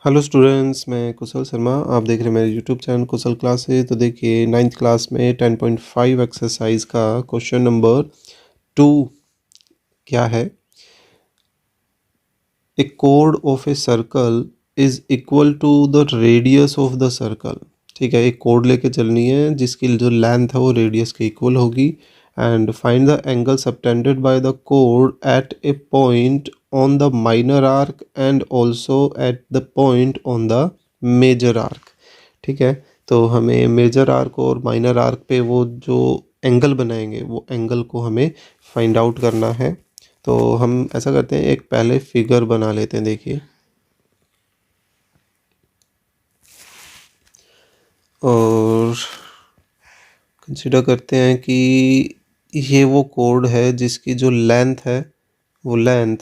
Hello students, मैं कुशल शर्मा। आप देख रहे हैं मेरे यूट्यूब चैनल कुशल क्लासेस। तो देखिए, नाइन्थ क्लास में 10.5 एक्सरसाइज का क्वेश्चन नंबर 2 क्या है। ए कोड of a circle is equal to the radius of the circle. ठीक है, एक कोड लेके चलनी है जिसकी जो लेंथ है वो रेडियस के इक्वल होगी। And find the angle subtended by the कोड at a point on the minor arc and also at the point on the major arc. ठीक है, तो हमें मेजर आर्क और माइनर आर्क पे वो जो एंगल बनाएंगे वो एंगल को हमें फाइंड आउट करना है। तो हम ऐसा करते हैं, एक पहले फिगर बना लेते हैं। देखिए, और कंसीडर करते हैं कि ये वो कोड है जिसकी जो लेंथ है वो लेंथ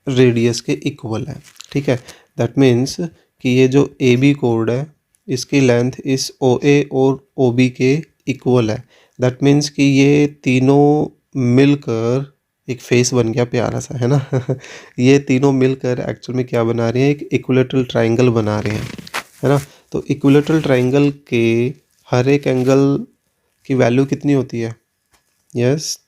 रेडियस के इक्वल है। ठीक है, दैट मीन्स कि ये जो ए बी कोड है इसकी लेंथ इस ओ ए और ओ बी के इक्वल है। दैट मीन्स कि ये तीनों मिलकर एक फेस बन गया प्यारा सा, है ना। ये तीनों मिलकर एक्चुअल में क्या बना रहे हैं, एक इक्विलेटरल ट्राइंगल बना रहे हैं, है ना। तो इक्विलेटरल ट्राइंगल के हर एक एंगल की वैल्यू कितनी होती है? यस,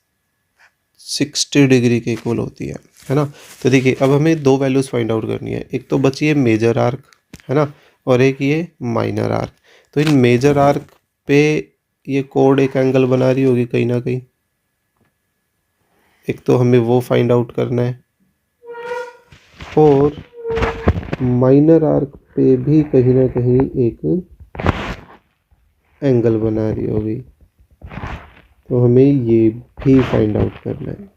60 डिग्री के इक्वल होती है ना। तो देखिए, अब हमें दो वैल्यूज़ फाइंड आउट करनी है। एक तो बची है मेजर आर्क, है ना, और एक ये माइनर आर्क। तो इन मेजर आर्क पे ये कोड एक एंगल बना रही होगी कहीं ना कहीं। एक तो हमें वो फाइंड आउट करना है, और माइनर आर्क पे भी कहीं ना कहीं एक एंगल बना रही होगी। तो हमें ये भी फाइंड आउट करना है।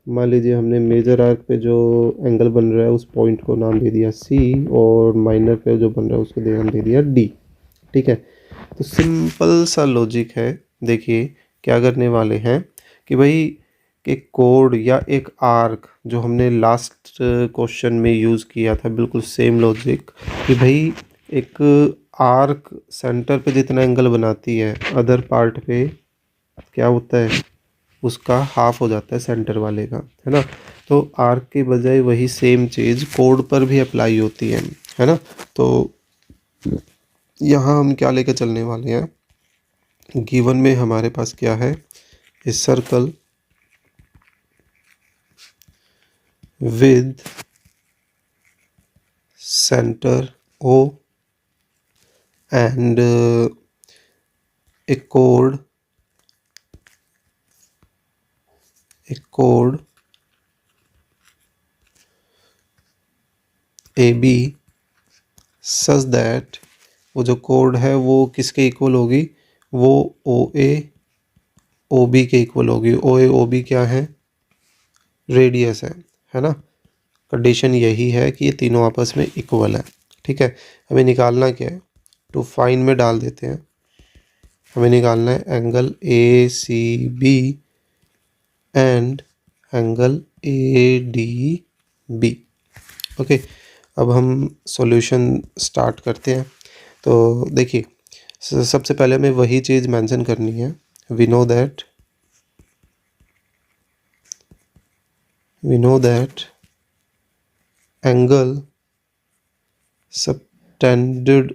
मान लीजिए हमने मेजर आर्क पे जो एंगल बन रहा है उस पॉइंट को नाम दे दिया C, और माइनर पे जो बन रहा है उसको नाम दे दिया D। ठीक है, तो सिंपल सा लॉजिक है। देखिए, क्या करने वाले हैं कि भाई, एक कोड या एक आर्क जो हमने लास्ट क्वेश्चन में यूज़ किया था, बिल्कुल सेम लॉजिक कि भाई एक आर्क सेंटर पे जितना एंगल बनाती है, अदर पार्ट पे क्या होता है, उसका हाफ हो जाता है सेंटर वाले का, है ना। तो आर्क के बजाय वही सेम चीज़ कोड पर भी अप्लाई होती है ना। तो यहाँ हम क्या लेकर चलने वाले हैं, गिवन में हमारे पास क्या है, a circle with centre O and A code AB such that वो जो कोड है वो किसके इक्वल होगी, वो OA OB के इक्वल होगी। OA OB क्या है, रेडियस है ना। कंडीशन यही है कि ये तीनों आपस में इक्वल है। ठीक है, हमें निकालना क्या है, टू फाइंड में डाल देते हैं। हमें निकालना है angle ACB and angle ADB। Okay, अब हम सॉल्यूशन स्टार्ट करते हैं। तो देखिए, सबसे पहले हमें वही चीज़ मेंशन करनी है। We know that angle subtended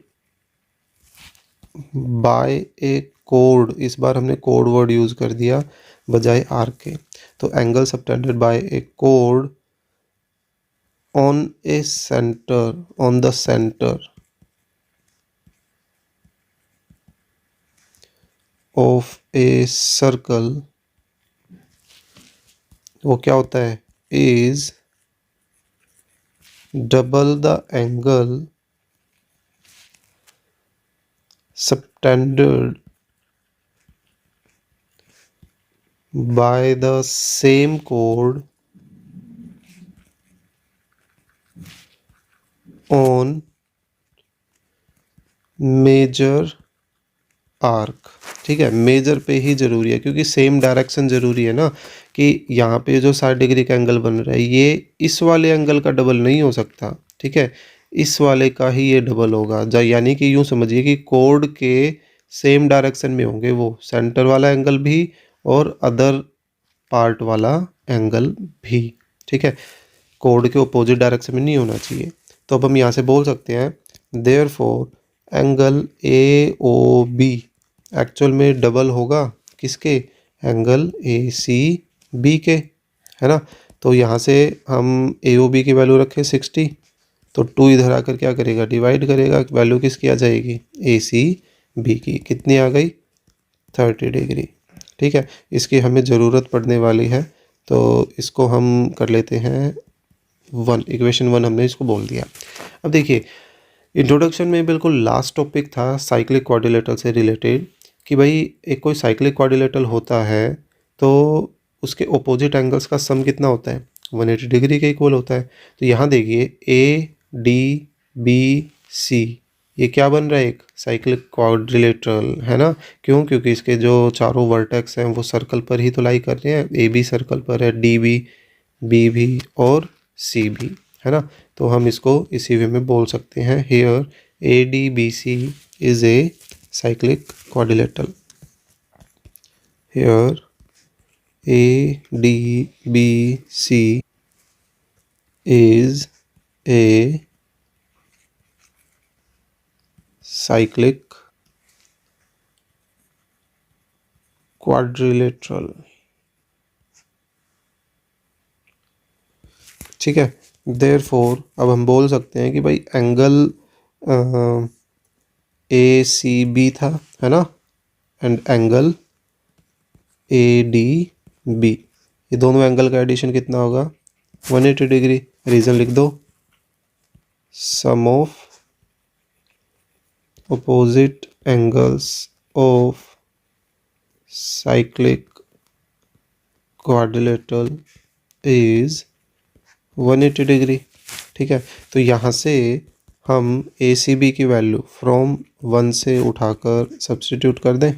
by a कोड, इस बार हमने कोड वर्ड यूज़ कर दिया बजाय आर्क के। तो एंगल सबटेंडेड बाय ए कोड on a centre, on the centre of a circle, वो क्या होता है, is double the angle subtended by the same chord on major arc. ठीक है, मेजर पे ही ज़रूरी है क्योंकि सेम डायरेक्शन ज़रूरी है ना। कि यहाँ पे जो 60 डिग्री का एंगल बन रहा है ये इस वाले एंगल का डबल नहीं हो सकता। ठीक है, इस वाले का ही ये डबल होगा। यानी कि यूँ समझिए कि कोड के सेम डायरेक्शन में होंगे वो सेंटर वाला एंगल भी और अदर पार्ट वाला एंगल भी। ठीक है, कोड के अपोजिट डायरेक्शन में नहीं होना चाहिए। तो अब हम यहाँ से बोल सकते हैं देयरफॉर एंगल AOB एक्चुअल में डबल होगा किसके, एंगल ACB के, है ना। तो यहाँ से हम AOB की वैल्यू रखें 60, तो 2 इधर आकर क्या करेगा, डिवाइड करेगा, वैल्यू किसकी आ जाएगी, ACB की, कितनी आ गई, 30 डिग्री। ठीक है, इसकी हमें ज़रूरत पड़ने वाली है, तो इसको हम कर लेते हैं 1, इक्वेशन 1 हमने इसको बोल दिया। अब देखिए इंट्रोडक्शन में बिल्कुल लास्ट टॉपिक था साइक्लिक क्वाड्रिलेटरल से रिलेटेड, कि भाई एक कोई साइक्लिक क्वाड्रिलेटरल होता है तो उसके ऑपोजिट एंगल्स का सम कितना होता है, 180 डिग्री के इक्वल होता है। तो यहाँ देखिए ADBC ये क्या बन रहा है, एक साइक्लिक क्वाड्रिलेटरल, है ना। क्यों, क्योंकि इसके जो चारों वर्टेक्स हैं वो सर्कल पर ही तो लाई कर रहे हैं, AB सर्कल पर है, DB, BB और CB, है ना। तो हम इसको इसी वे में बोल सकते हैं, here ADBC is a cyclic quadrilateral, here ADBC is a cyclic quadrilateral। ठीक है, देयरफॉर अब हम बोल सकते हैं कि भाई एंगल ACB था, है ना, एंड एंगल ADB, ये दोनों एंगल का एडिशन कितना होगा, 180 डिग्री। रीज़न लिख दो, sum of opposite angles of cyclic quadrilateral is 180 degree. ठीक है, तो यहाँ से हम ACB की वैल्यू फ्रॉम 1 से उठाकर सब्स्टिट्यूट कर दें,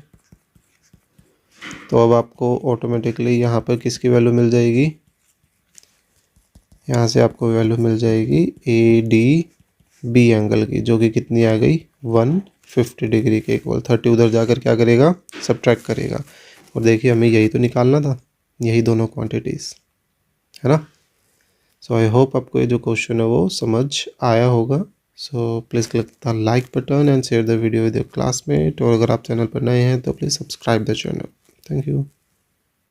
तो अब आपको ऑटोमेटिकली यहाँ पर किसकी वैल्यू मिल जाएगी, यहाँ से आपको वैल्यू मिल जाएगी ADB एंगल की, जो कि कितनी आ गई, 150 डिग्री के इक्वल। 30 उधर जाकर क्या करेगा, सब्ट्रैक्ट करेगा। और देखिए हमें यही तो निकालना था, यही दोनों क्वांटिटीज़, है ना। सो आई होप आपको ये जो क्वेश्चन है वो समझ आया होगा। So please click the like button and share the video with your classmate, और अगर आप चैनल पर नए हैं तो please subscribe the channel. Thank you.